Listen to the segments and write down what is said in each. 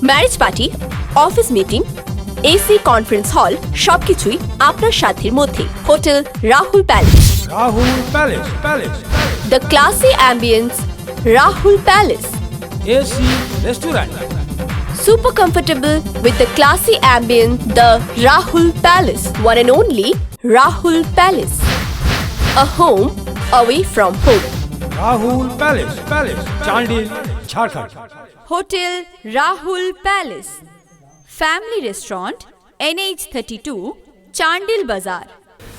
Marriage party, office meeting, AC conference hall সবকিছুই আপনার সাধ্যের মধ্যে। Hotel Rahul palace. Rahul Palace. The classy ambience Rahul palace. AC Restaurant. Super comfortable with the classy ambience, the Rahul Palace, one and only Rahul Palace. A home away from home. Rahul Palace. Chandil, Jharkhand. Hotel Rahul Palace. Family Restaurant, NH32, Chandil Bazaar.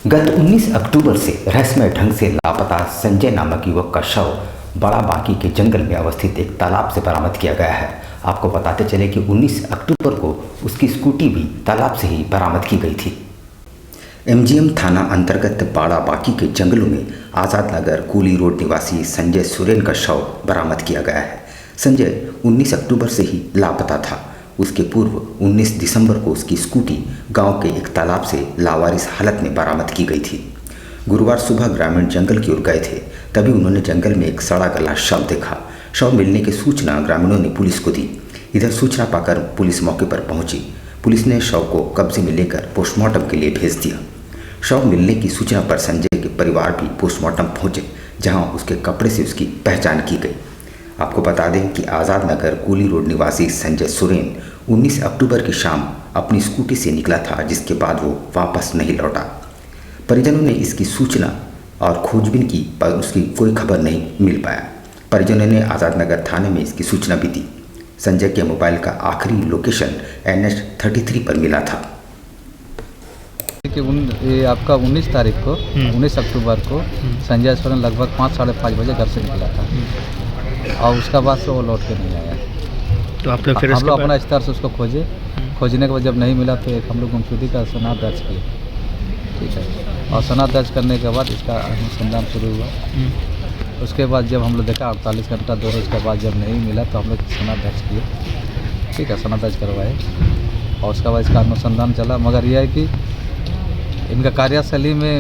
गत 19 अक्टूबर से रहस्यमय ढंग से लापता संजय नामक युवक का शव बड़ा बांकी के जंगल में अवस्थित एक तालाब से बरामद किया गया है। आपको बताते चले कि 19 अक्टूबर को उसकी स्कूटी भी तालाब से ही बरामद की गई थी। MGM थाना अंतर्गत बाड़ा बांकी के जंगलों में आज़ाद नगर कूली रोड निवासी संजय सोरेन का शव बरामद किया गया है। संजय 19 अक्टूबर से ही लापता था। उसके पूर्व 19 दिसंबर को उसकी स्कूटी गांव के एक तालाब से लावारिस हालत में बरामद की गई थी। गुरुवार सुबह ग्रामीण जंगल की ओर गए थे, तभी उन्होंने जंगल में एक सड़ा गला शव देखा। शव मिलने की सूचना ग्रामीणों ने पुलिस को दी। इधर सूचना पाकर पुलिस मौके पर पहुंची। पुलिस ने शव को कब्जे में लेकर पोस्टमार्टम के लिए भेज दिया। शव मिलने की सूचना पर संजय के परिवार भी पोस्टमार्टम पहुंचे, जहां उसके कपड़े से उसकी पहचान की गई। आपको बता दें कि आज़ाद नगर कूली रोड निवासी संजय सोरेन 19 अक्टूबर की शाम अपनी स्कूटी से निकला था, जिसके बाद वो वापस नहीं लौटा। परिजनों ने इसकी सूचना और खोजबीन की, पर उसकी कोई खबर नहीं मिल पाया। परिजनों ने आज़ाद नगर थाने में इसकी सूचना भी दी। संजय के मोबाइल का आखिरी लोकेशन NH33 पर मिला था। कि ये आपका 19 तारीख को 19 अक्टूबर को संजय सोरेन लगभग 5 साढ़े 5 बजे घर से निकला था और उसका बाद से वो लौट के नहीं आया। तो आप लोग फिर हम लोग अपना स्तर से उसको खोजे। खोजने के बाद जब नहीं मिला तो एक हम लोग गुमशुदगी का सनद दर्ज किए, ठीक है, और सनद दर्ज करने के बाद इसका अनुसंधान शुरू हुआ। उसके बाद जब हम लोग देखा 48 घंटा 2 रोज़ के बाद जब नहीं मिला तो हम लोग सनद दर्ज किए, ठीक है, सनद दर्ज करवाए और उसके बाद इसका अनुसंधान चला। मगर यह है कि इनका कार्यशैली में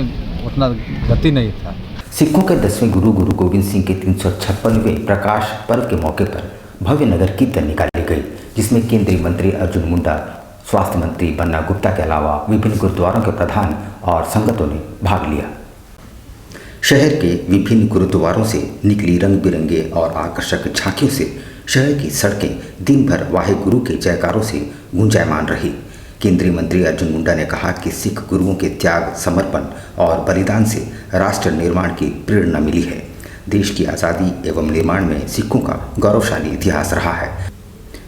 उतना गति नहीं था। सिखों के 10वें गुरु गोविंद सिंह के 356वें प्रकाश पर्व के मौके पर भव्य नगर कीर्तन निकाली गई, जिसमें केंद्रीय मंत्री अर्जुन मुंडा, स्वास्थ्य मंत्री बन्ना गुप्ता के अलावा विभिन्न गुरुद्वारों के प्रधान और संगतों ने भाग लिया। शहर के विभिन्न गुरुद्वारों से निकली रंग बिरंगे और आकर्षक झांकियों से शहर की सड़कें दिन भर वाहे गुरु के जयकारों से गूंजायमान रही। केंद्रीय मंत्री अर्जुन मुंडा ने कहा कि सिख गुरुओं के त्याग, समर्पण और बलिदान से राष्ट्र निर्माण की प्रेरणा मिली है। देश की आज़ादी एवं निर्माण में सिखों का गौरवशाली इतिहास रहा है।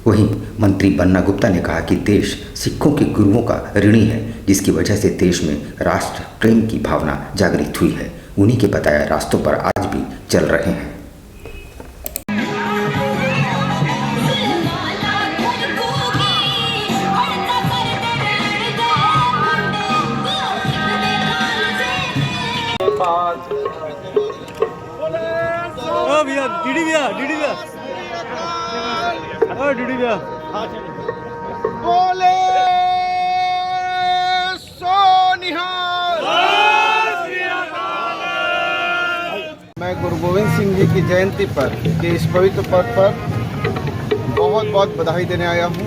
वहीं मंत्री बन्ना गुप्ता ने कहा कि देश सिखों के गुरुओं का ऋणी है, जिसकी वजह से देश में राष्ट्र प्रेम की भावना जागृत हुई है। उन्हीं के बताए रास्तों पर आज भी चल रहे हैं। भैया डीडी भैया बोले सोनिहाल। मैं गुरु गोविंद सिंह जी की जयंती पर के इस पवित्र पर्व पर बहुत बहुत बधाई देने आया हूँ।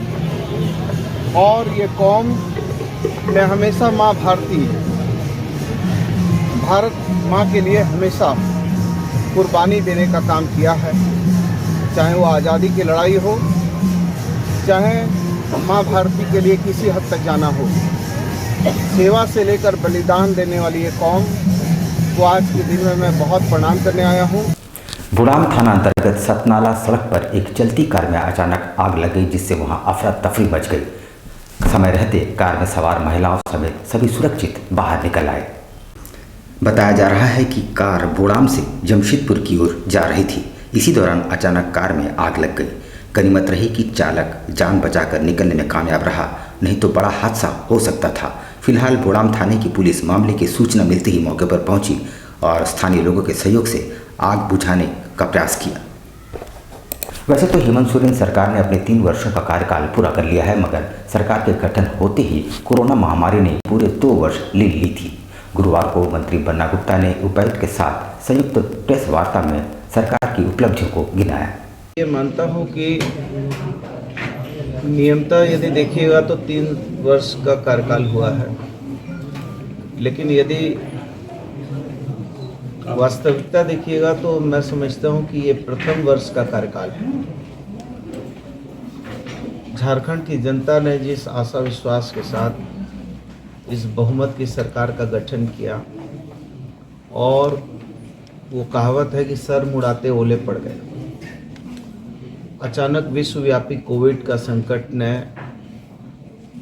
और ये कौम ने हमेशा माँ भारती, भारत माँ के लिए हमेशा कुर्बानी देने का काम किया है, चाहे वो आज़ादी की लड़ाई हो, चाहे माँ भारती के लिए किसी हद तक जाना हो। सेवा से लेकर बलिदान देने वाली ये कौम को आज के दिन में मैं बहुत प्रणाम करने आया हूँ। बुड़ाम थाना अंतर्गत सतनाला सड़क पर एक चलती कार में अचानक आग लग गई, जिससे वहां अफरा तफरी मच गई। समय रहते कार में सवार महिलाओं समेत सभी सुरक्षित बाहर निकल आए। बताया जा रहा है कि कार बुड़ाम से जमशेदपुर की ओर जा रही थी। इसी दौरान अचानक कार में आग लग गई। गनीमत रही कि चालक जान बचाकर निकलने में कामयाब रहा, नहीं तो बड़ा हादसा हो सकता था। फिलहाल बुड़ाम थाने की पुलिस मामले की सूचना मिलते ही मौके पर पहुंची और स्थानीय लोगों के सहयोग से आग बुझाने का प्रयास किया। वैसे तो हेमंत सोरेन सरकार ने अपने 3 वर्षों का कार्यकाल पूरा कर लिया है, मगर सरकार के गठन होते ही कोरोना महामारी ने पूरे 2 वर्ष ले ली थी। गुरुवार को मंत्री बन्ना गुप्ता ने उपायुक्त के साथ संयुक्त प्रेस वार्ता में सरकार की उपलब्धियों को गिनाया। ये मानता हूँ कि नियमतः यदि देखिएगा तो 3 वर्ष का कार्यकाल हुआ है, लेकिन यदि वास्तविकता देखिएगा तो मैं समझता हूं कि ये प्रथम वर्ष का कार्यकाल है। झारखंड की जनता ने जिस आशा विश्वास के साथ इस बहुमत की सरकार का गठन किया, और वो कहावत है कि सर मुड़ाते ओले पड़ गए। अचानक विश्वव्यापी कोविड का संकट ने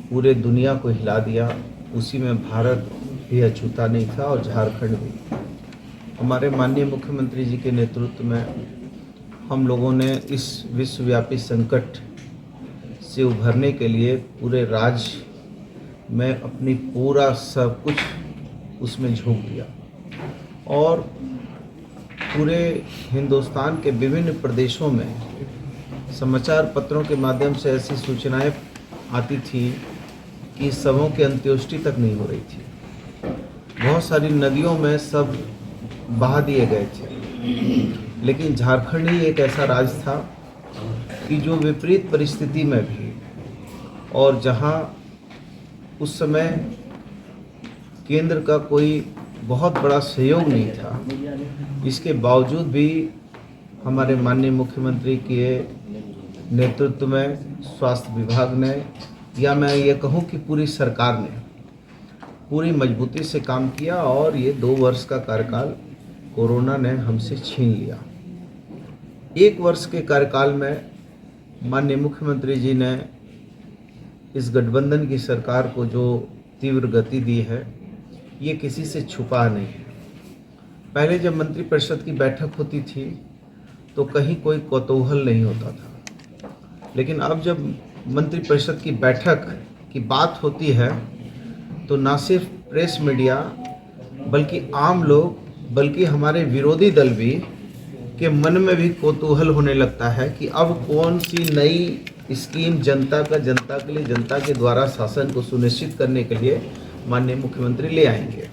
पूरे दुनिया को हिला दिया। उसी में भारत भी अछूता नहीं था और झारखंड भी। हमारे माननीय मुख्यमंत्री जी के नेतृत्व में हम लोगों ने इस विश्वव्यापी संकट से उभरने के लिए पूरे राज्य में अपनी पूरा सब कुछ उसमें झोंक दिया, और पूरे हिंदुस्तान के विभिन्न प्रदेशों में समाचार पत्रों के माध्यम से ऐसी सूचनाएं आती थी कि शवों की अंत्येष्टि तक नहीं हो रही थी। बहुत सारी नदियों में सब बहा दिए गए थे, लेकिन झारखंड ही एक ऐसा राज्य था कि जो विपरीत परिस्थिति में भी, और जहां उस समय केंद्र का कोई बहुत बड़ा सहयोग नहीं था, इसके बावजूद भी हमारे माननीय मुख्यमंत्री के नेतृत्व में स्वास्थ्य विभाग ने, या मैं ये कहूँ कि पूरी सरकार ने पूरी मजबूती से काम किया, और ये 2 वर्ष का कार्यकाल कोरोना ने हमसे छीन लिया। 1 वर्ष के कार्यकाल में माननीय मुख्यमंत्री जी ने इस गठबंधन की सरकार को जो तीव्र गति दी है, ये किसी से छुपा नहीं है। पहले जब मंत्रिपरिषद की बैठक होती थी तो कहीं कोई कौतूहल नहीं होता था, लेकिन अब जब मंत्रिपरिषद की बैठक की बात होती है तो ना सिर्फ प्रेस मीडिया बल्कि आम लोग, बल्कि हमारे विरोधी दल भी के मन में भी कौतूहल होने लगता है कि अब कौन सी नई स्कीम जनता के लिए, जनता के द्वारा शासन को सुनिश्चित करने के लिए माननीय मुख्यमंत्री ले आएंगे।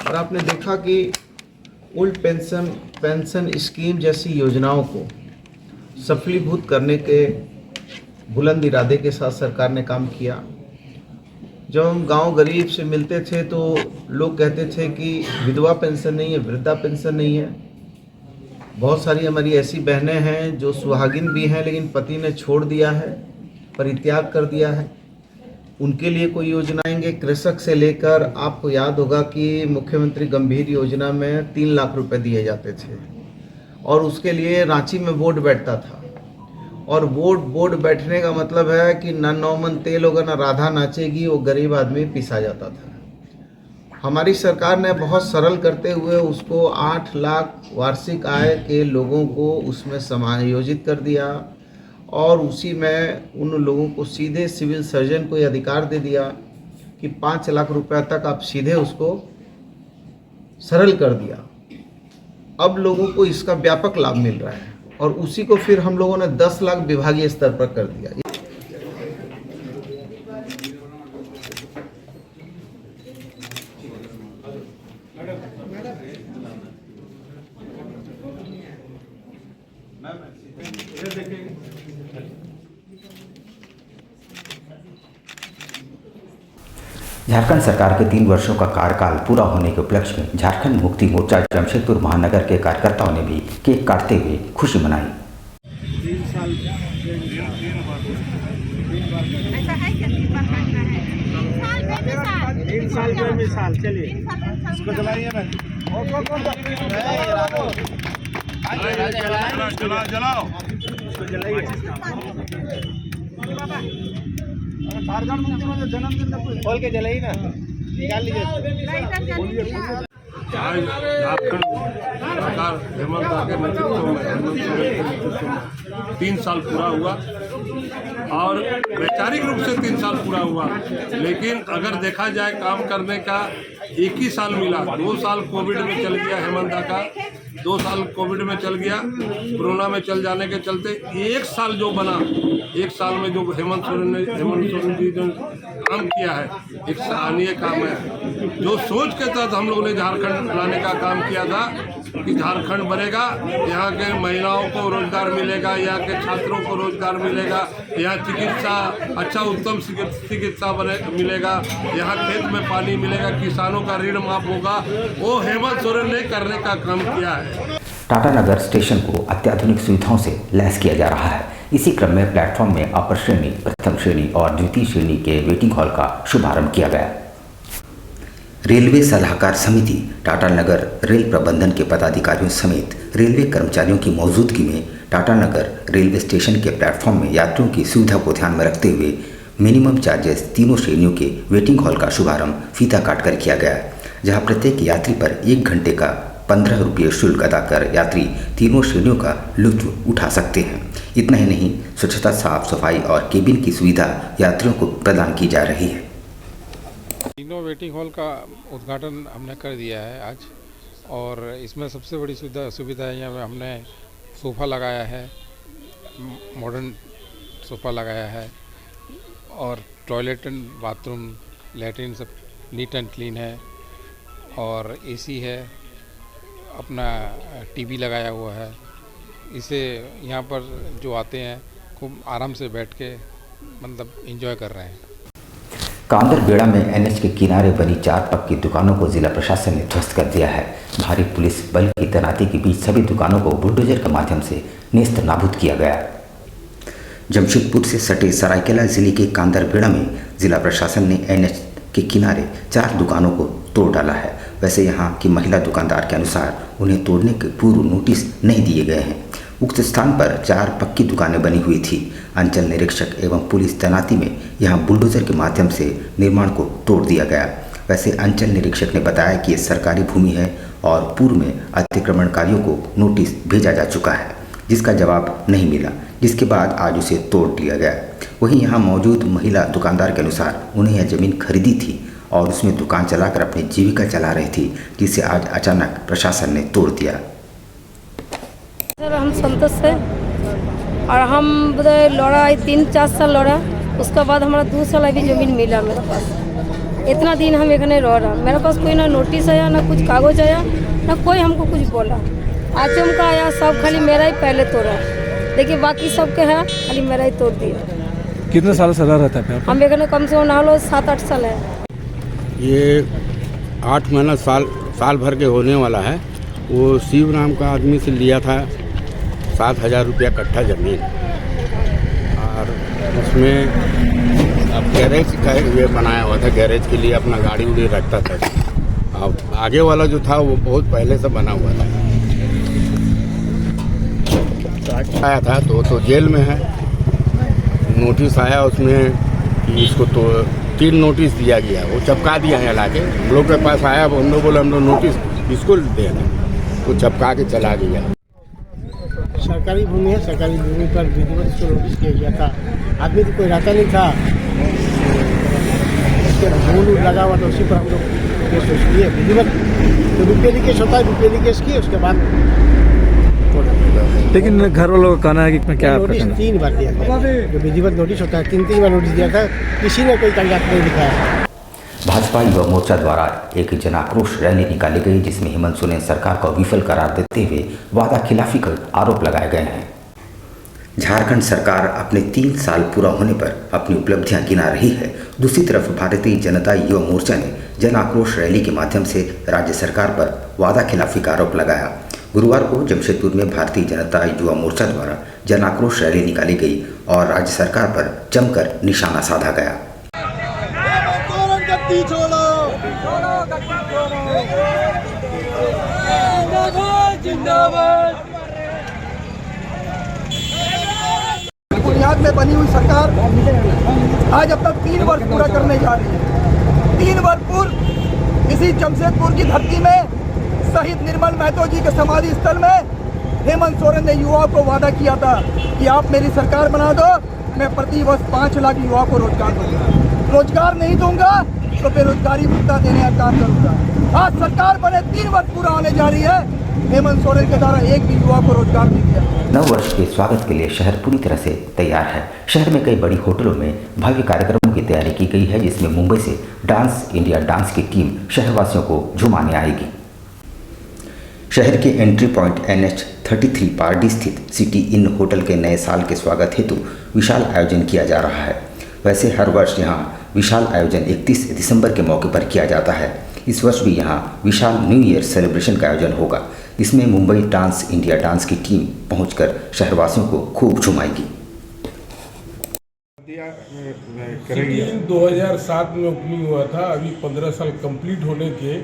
और आपने देखा कि ओल्ड पेंशन स्कीम जैसी योजनाओं को सफलीभूत करने के बुलंद इरादे के साथ सरकार ने काम किया। जब हम गांव गरीब से मिलते थे तो लोग कहते थे कि विधवा पेंशन नहीं है, वृद्धा पेंशन नहीं है। बहुत सारी हमारी ऐसी बहनें हैं जो सुहागिन भी हैं, लेकिन पति ने छोड़ दिया है, परित्याग कर दिया है। उनके लिए कोई योजना आएंगे। कृषक से लेकर, आपको याद होगा कि मुख्यमंत्री गंभीर योजना में 3 लाख रुपए दिए जाते थे, और उसके लिए रांची में बोर्ड बैठता था, और बोर्ड बैठने का मतलब है कि ना 9 मन तेल होगा, ना राधा नाचेगी, वो गरीब आदमी पिसा जाता था। हमारी सरकार ने बहुत सरल करते हुए उसको 8 लाख वार्षिक आय के लोगों को उसमें समायोजित कर दिया, और उसी में उन लोगों को सीधे सिविल सर्जन को यह अधिकार दे दिया कि 5 लाख रुपए तक आप सीधे उसको सरल कर दिया। अब लोगों को इसका व्यापक लाभ मिल रहा है, और उसी को फिर हम लोगों ने 10 लाख विभागीय स्तर पर कर दिया। झारखंड सरकार के 3 वर्षों का कार्यकाल पूरा होने के उपलक्ष्य में झारखंड मुक्ति मोर्चा जमशेदपुर महानगर के कार्यकर्ताओं ने भी केक काटते हुए खुशी मनाई। तीन साल में मिसाल चलिए इसको जलाइए ना। जलाओ इसको जलाइए। झारखंड मुक्ति मोर्चा जन्मदिन खोल के जलाइए ना, निकाल लीजिए। आज झारखंड सरकार हेमंत के नेतृत्व में 3 साल पूरा हुआ, और वैचारिक रूप से 3 साल पूरा हुआ, लेकिन अगर देखा जाए काम करने का 1 ही साल मिला। 2 साल कोविड में चल गया हेमंत का, 2 साल कोविड में चल गया, कोरोना में चल जाने के चलते 1 साल जो बना, 1 साल में जो हेमंत सोरेन जी ने काम किया है, एक सराहनीय काम है। जो सोच के तहत हम लोगों ने झारखंड लाने का काम किया था, कि झारखंड बनेगा, यहाँ के महिलाओं को रोजगार मिलेगा, यहाँ के छात्रों को रोजगार मिलेगा, यहाँ चिकित्सा अच्छा उत्तम चिकित्सा मिलेगा, यहाँ खेत में पानी मिलेगा, किसानों का ऋण माफ होगा। वो हेमंत सोरेन ने करने का काम किया है। टाटा नगर स्टेशन को अत्याधुनिक सुविधाओं से लैस किया जा रहा है। इसी क्रम में प्लेटफॉर्म में अपर श्रेणी, प्रथम श्रेणी और द्वितीय श्रेणी के वेटिंग हॉल का शुभारंभ किया गया। रेलवे सलाहकार समिति टाटा नगर रेल प्रबंधन के पदाधिकारियों समेत रेलवे कर्मचारियों की मौजूदगी में टाटा नगर रेलवे स्टेशन के प्लेटफॉर्म में यात्रियों की सुविधा को ध्यान में रखते हुए मिनिमम चार्जेस तीनों श्रेणियों के वेटिंग हॉल का शुभारंभ फीता काटकर किया गया, जहां प्रत्येक यात्री पर 1 घंटे का 15 रुपये शुल्क अदा कर यात्री तीनों श्रेणियों का लुत्फ उठा सकते हैं। इतना ही नहीं, स्वच्छता, साफ सफाई और केबिन की सुविधा यात्रियों को प्रदान की जा रही है। तीनों वेटिंग हॉल का उद्घाटन हमने कर दिया है आज, और इसमें सबसे बड़ी सुविधा यहाँ में हमने सोफ़ा लगाया है, मॉडर्न सोफ़ा लगाया है, और टॉयलेट एंड बाथरूम, लैट्रिन सब नीट एंड क्लीन है, और एसी है, अपना टीवी लगाया हुआ है। इसे यहाँ पर जो आते हैं खूब आराम से बैठ के मतलब एंजॉय कर रहे हैं। कांदरबेड़ा में एनएच के किनारे बनी 4 पक्की दुकानों को जिला प्रशासन ने ध्वस्त कर दिया है। भारी पुलिस बल की तैनाती के बीच सभी दुकानों को बुलडोजर के माध्यम से नेस्त नाबूद किया गया। जमशेदपुर से सटे सरायकेला जिले के कांदरबेड़ा में जिला प्रशासन ने एनएच के किनारे 4 दुकानों को तोड़ डाला है। वैसे यहाँ की महिला दुकानदार के अनुसार उन्हें तोड़ने के पूर्व नोटिस नहीं दिए गए हैं। उक्त स्थान पर 4 पक्की दुकानें बनी हुई थी। अंचल निरीक्षक एवं पुलिस तैनाती में यहां बुलडोजर के माध्यम से निर्माण को तोड़ दिया गया। वैसे अंचल निरीक्षक ने बताया कि ये सरकारी भूमि है और पूर्व में अतिक्रमणकारियों को नोटिस भेजा जा चुका है, जिसका जवाब नहीं मिला, जिसके बाद आज उसे तोड़ दिया गया। वहीं यहाँ मौजूद महिला दुकानदार के अनुसार उन्हें यह जमीन खरीदी थी और उसमें दुकान चलाकर अपनी जीविका चला रही थी, जिसे आज अचानक प्रशासन ने तोड़ दिया। सर हम संतोष से, और हम लौड़ा 3-4 साल लौड़ा, उसके बाद हमारा 2 साल अभी ज़मीन मिला मेरे पास। इतना दिन हम एखने रह रहा, मेरे पास कोई ना नोटिस आया, ना कुछ कागज आया, ना कोई हमको कुछ बोला। आचमका आया, सब खाली मेरा ही पहले तोड़ा, देखिए बाकी सबके है, खाली मेरा ही तोड़ दिया। कितने साल सजा रहता है? हम एखने कम से कम ना लो 7-8 साल है। ये 8 महीना साल भर के होने वाला है। वो शिव नाम का आदमी से लिया था 7,000 रुपया कट्ठा ज़मीन, और उसमें अब गैरेज का ये बनाया हुआ था, गैरेज के लिए अपना गाड़ी उड़ी रखता था। अब आगे वाला जो था वो बहुत पहले से बना हुआ था, आया था तो जेल में है। नोटिस आया उसमें कि इसको तो 3 नोटिस दिया गया, वो चपका दिया है लाके। हम लोग के पास आया, हम लोग बोले हम लोग नोटिस इसको देना, वो चपका के चला गया। सरकारी भूमि है, सरकारी भूमि पर विधिवत इसको नोटिस किया गया था। आदमी तो कोई रहता नहीं था, उसके भूल लगा हुआ था, उसी पर हम लोग केस किए विधिवत। तो रुपये केस होता है, रुपये केस किए, उसके बाद लेकिन घर वालों का कहना है कि क्या नोटिस 3 बार दिया गया। जो विधिवत नोटिस होता है 3 बार नोटिस दिया था, किसी ने कोई कागजात नहीं दिखाया। भाजपा युवा मोर्चा द्वारा एक जन आक्रोश रैली निकाली गई, जिसमें हेमंत सोरेन सरकार को विफल करार देते हुए वादा खिलाफी का आरोप लगाए गए हैं। झारखंड सरकार अपने 3 साल पूरा होने पर अपनी उपलब्धियां गिना रही है। दूसरी तरफ भारतीय जनता युवा मोर्चा ने जन आक्रोश रैली के माध्यम से राज्य सरकार पर वादा खिलाफी का आरोप लगाया। गुरुवार को जमशेदपुर में भारतीय जनता युवा मोर्चा द्वारा जन आक्रोश रैली निकाली गई और राज्य सरकार पर जमकर निशाना साधा गया। बुनियाद में बनी हुई सरकार आज अपना 3 वर्ष पूरा करने जा रही है। 3 वर्ष पूर्व इसी जमशेदपुर की धरती में शहीद निर्मल महतो जी के समाधि स्थल में हेमंत सोरेन ने युवाओं को वादा किया था कि आप मेरी सरकार बना दो, मैं प्रति वर्ष 5 लाख युवाओं को रोजगार दूंगा। रोजगार नहीं दूंगा तो बेरोजगारी भत्ता देने का काम करूंगा। आज सरकार बने 3 वर्ष पूरा होने जा रही है, हेमंत सोरेन के द्वारा एक भी युवा को रोजगार नहीं दिया। नव वर्ष के स्वागत के लिए शहर पूरी तरह से तैयार है। शहर में कई बड़ी होटलों में भव्य कार्यक्रमों की तैयारी की गई है, जिसमें मुंबई से डांस इंडिया डांस की टीम शहरवासियों को झुमाने आएगी। शहर के एंट्री पॉइंट NH33 पारडी स्थित सिटी इन होटल के नए साल के स्वागत हेतु विशाल आयोजन किया जा रहा है। वैसे हर वर्ष यहाँ विशाल आयोजन 31 दिसंबर के मौके पर किया जाता है। इस वर्ष भी यहाँ विशाल न्यू ईयर सेलिब्रेशन का आयोजन होगा। इसमें मुंबई डांस इंडिया डांस की टीम पहुंचकर शहरवासियों को खूब झुमाएगी। सिटी 2007 में ओपनिंग हुआ था। अभी 15 साल कंप्लीट होने के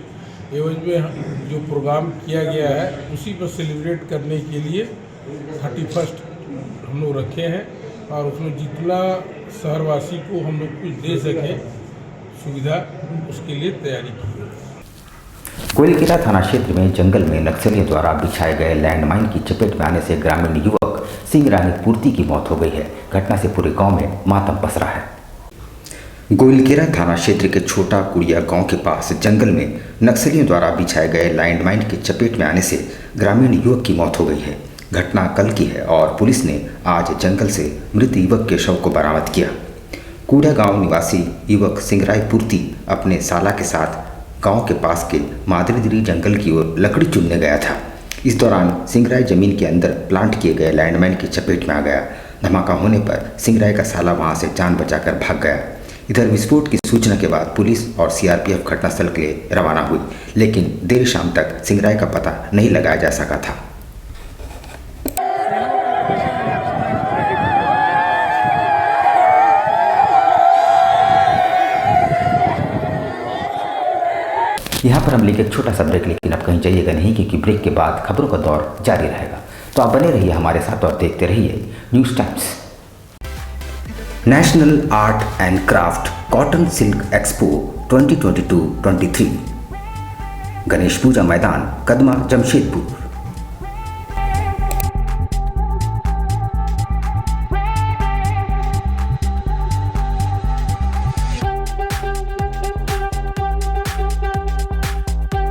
एवज में जो प्रोग्राम किया गया है उसी पर सेलिब्रेट करने के लिए 31st हम लोग रखे हैं और उसमें जितना शहरवासी को हम लोग कुछ दे सके सुविधा उसके लिए तैयारी की है। कोयलकेरा थाना क्षेत्र में जंगल में नक्सलियों द्वारा बिछाए गए लैंडमाइन की चपेट में आने से ग्रामीण युवक सिंह रानी पूर्ति की मौत हो गई है। घटना से पूरे गांव में मातम पसरा है। गोइलकेरा थाना क्षेत्र के छोटा कुड़िया गांव के पास जंगल में नक्सलियों द्वारा बिछाए गए लैंडमाइन की चपेट में आने से ग्रामीण युवक की मौत हो गई है। घटना कल की है और पुलिस ने आज जंगल से मृत युवक के शव को बरामद किया। कूड़ा गांव निवासी युवक सिंगराय पूर्ति अपने साला के साथ गांव के पास के मादरीदिरी जंगल की ओर लकड़ी चुनने गया था। इस दौरान सिंगराय जमीन के अंदर प्लांट किए गए लैंडमाइन की चपेट में आ गया। धमाका होने पर सिंगराय का साला वहां से जान बचाकर भाग गया। इधर विस्फोट की सूचना के बाद पुलिस और CRPF घटनास्थल के लिए रवाना हुई, लेकिन देर शाम तक सिंगराय का पता नहीं लगाया जा सका था। यहाँ पर हम लेके एक छोटा सा ब्रेक, लेकिन अब कहीं जाइएगा नहीं क्योंकि ब्रेक के बाद खबरों का दौर जारी रहेगा। तो आप बने रहिए हमारे साथ और देखते रहिए news times. National art and craft cotton silk expo 2022-23 Ganesh Puja Maidan Kadma Jamshedpur.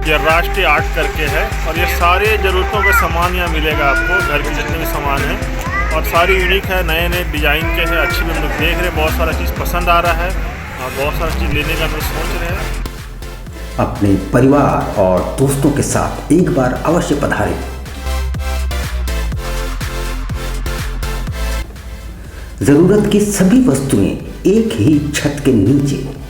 ये राष्ट्रीय आर्ट करके है और ये सारे ज़रूरतों के सामान यहाँ मिलेगा आपको। घर के जितने भी सामान हैं और सारी यूनिक है, नए नए डिज़ाइन के हैं। अच्छी भी हम लोग देख रहे हैं, बहुत सारा चीज़ पसंद आ रहा है और बहुत सारा चीज़ लेने का हम लोग सोच रहे हैं। अपने परिवार और दोस्तों के साथ एक बार अवश्य पधारें। जरूरत की सभी वस्तुएं एक ही छत के नीचे।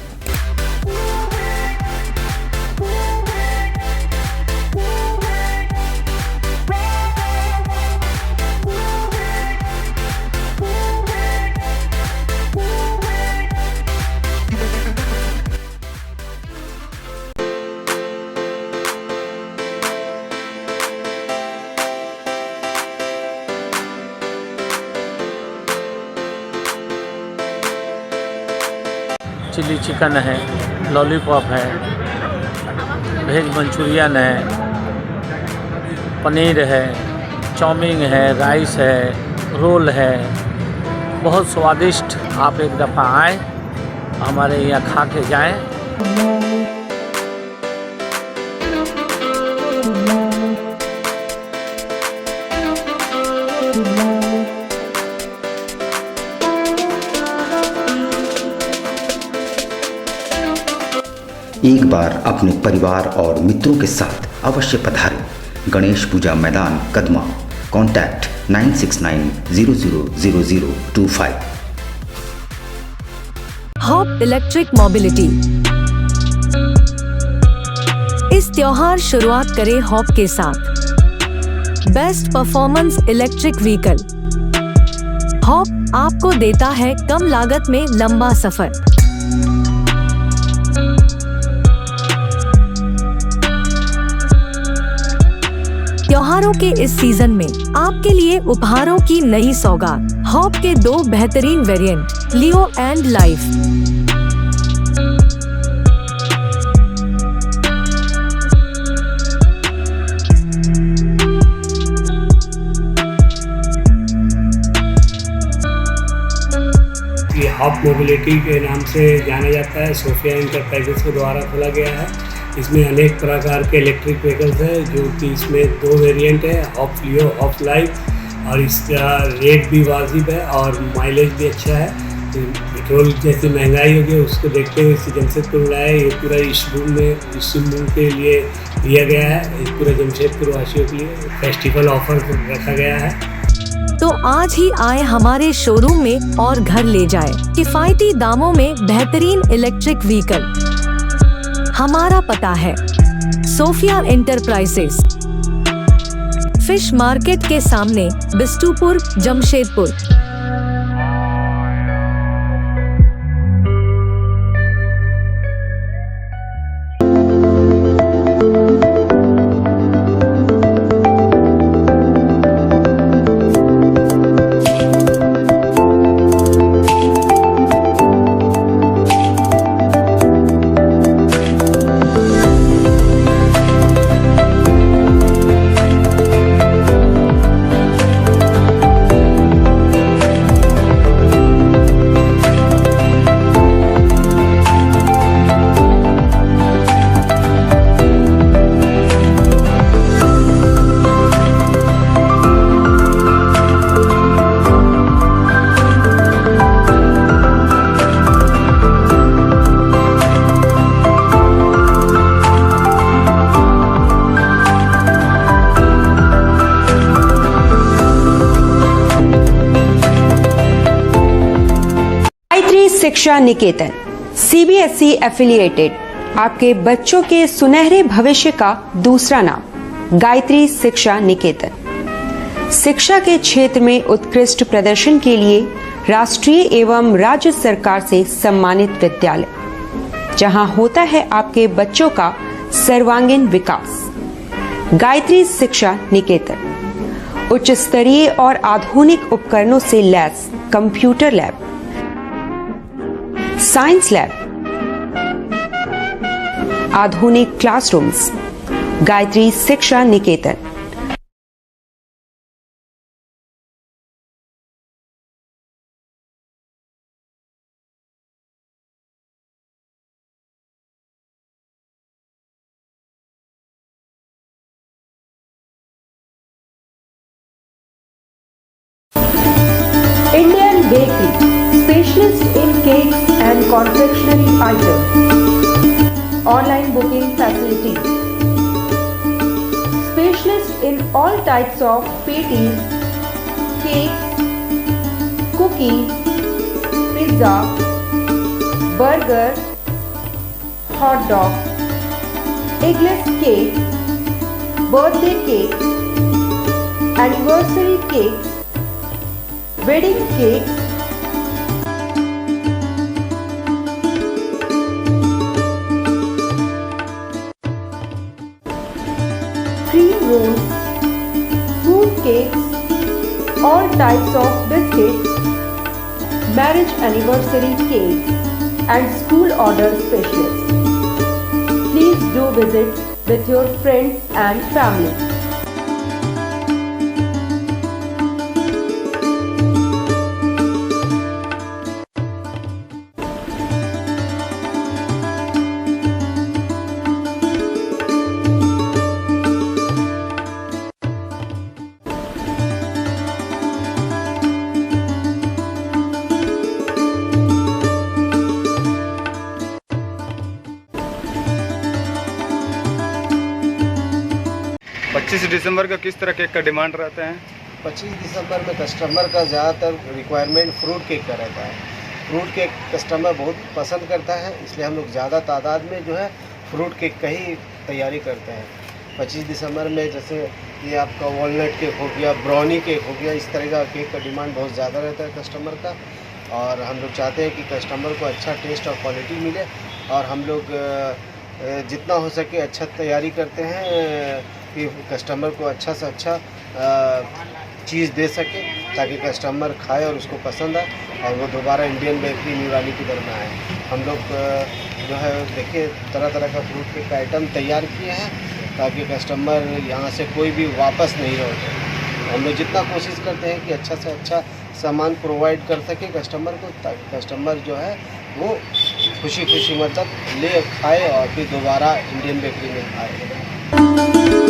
चिली चिकन है, लॉलीपॉप है, वेज मंचूरियन है, पनीर है, चाउमीन है, राइस है, रोल है। बहुत स्वादिष्ट। आप एक दफ़ा आएँ, हमारे यहाँ खा के जाएँ। एक बार अपने परिवार और मित्रों के साथ अवश्य पधारें। Ganesh Puja Maidan Kadma. Contact 9690000025। Hop electric mobility. इस त्योहार शुरुआत करें हॉप के साथ। Best performance electric vehicle. Hop आपको देता है कम लागत में लंबा सफर। त्योहारों के इस सीजन में आपके लिए उपहारों की नई सौगात। हॉप के 2 बेहतरीन वेरिएंट, लियो एंड लाइफ। ये हॉप मोबिलिटी के नाम से जाना जाता है। सोफिया इंटरप्राइजेस के द्वारा खोला गया है। इसमें अनेक प्रकार के इलेक्ट्रिक व्हीकल्स हैं, जो कि इसमें 2 वेरिएंट है, हॉप लियो, हॉप लाइफ। और इसका रेट भी वाजिब है और माइलेज भी अच्छा है। पेट्रोल जैसी महंगाई हो गई उसको देखते हुए इसे जमशेदपुर लाया। ये पूरा इस रूम के लिए दिया गया है, पूरा जमशेदपुर वासियों के लिए फेस्टिवल ऑफर रखा गया है। तो आज ही आए हमारे शोरूम में और घर ले जाए किफायती दामों में बेहतरीन इलेक्ट्रिक व्हीकल। हमारा पता है सोफिया एंटरप्राइजेस, फिश मार्केट के सामने, बिष्टुपुर, जमशेदपुर। शिक्षा निकेतन CBSE एफिलिएटेड आपके बच्चों के सुनहरे भविष्य का दूसरा नाम गायत्री शिक्षा निकेतन। शिक्षा के क्षेत्र में उत्कृष्ट प्रदर्शन के लिए राष्ट्रीय एवं राज्य सरकार से सम्मानित विद्यालय, जहां होता है आपके बच्चों का सर्वांगीण विकास। गायत्री शिक्षा निकेतन उच्च स्तरीय और आधुनिक उपकरणों से lace computer lab, science lab, आधुनिक क्लासरूम्स। गायत्री शिक्षा निकेतन। Indian Bakery, specialist in cakes and confectionery items. Online booking facilities. Specialist in all types of patties, cakes, cookies, pizza, burger, hot dog, eggless cake, birthday cake, anniversary cakes, wedding cakes, cream rolls, fruit cakes, all types of biscuits, marriage anniversary cakes and school order specialists. Please do visit with your friends and family. दिसंबर का किस तरह cake का demand रहता है? 25 दिसंबर में customer का ज़्यादातर requirement fruit cake का रहता है। फ्रूट केक कस्टमर बहुत पसंद करता है, इसलिए हम लोग ज़्यादा तादाद में जो है फ्रूट केक का ही तैयारी करते हैं। 25 दिसंबर में जैसे ये आपका वॉलनट केक हो गया, ब्राउनी केक हो गया, इस तरह का केक का डिमांड बहुत ज़्यादा रहता है कस्टमर का। और हम लोग चाहते हैं कि कस्टमर को अच्छा टेस्ट और क्वालिटी मिले, और हम लोग जितना हो सके अच्छा तैयारी करते हैं कि कस्टमर को अच्छा से अच्छा चीज़ दे सके, ताकि कस्टमर खाए और उसको पसंद आए और वो दोबारा इंडियन बेकरी न्यूरानी की तरफ में आए। हम लोग जो है देखिए तरह तरह का फ्रूट केक का आइटम तैयार किए हैं, ताकि कस्टमर यहाँ से कोई भी वापस नहीं लौटे। हम लोग जितना कोशिश करते हैं कि अच्छा से अच्छा सामान प्रोवाइड कर सके कस्टमर को, ताकि कस्टमर जो है वो खुशी खुशी मतलब ले खाए और फिर दोबारा इंडियन बेकरी में आए।